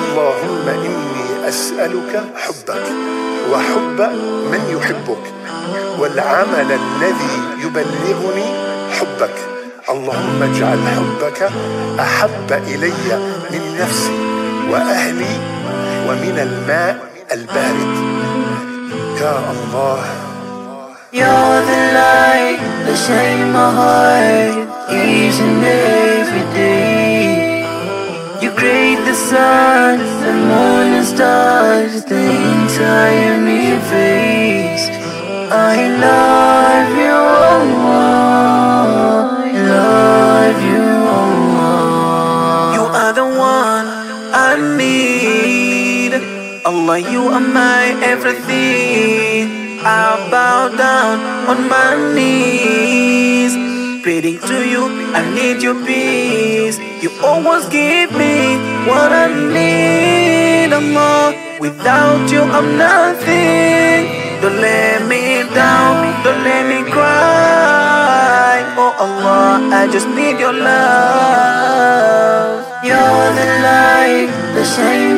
اللهم إني أسألك حبك وحب من يحبك والعمل الذي يبلغني حبك. اللهم اجعل حبك أحب إلي من نفسي وأهلي ومن الماء البارد. يا الله. You're the light that shines my heart each and every day. You create the sun, the moon and stars, the entire universe. I love you, Allah. I love you, Allah. You are the one I need. Allah, you are my everything. I bow down on my knees, praying to you, I need your peace. You always give me what I need, Allah. Without you, I'm nothing. Don't let me down, don't let me cry. Oh Allah, I just need your love. You're the light that shines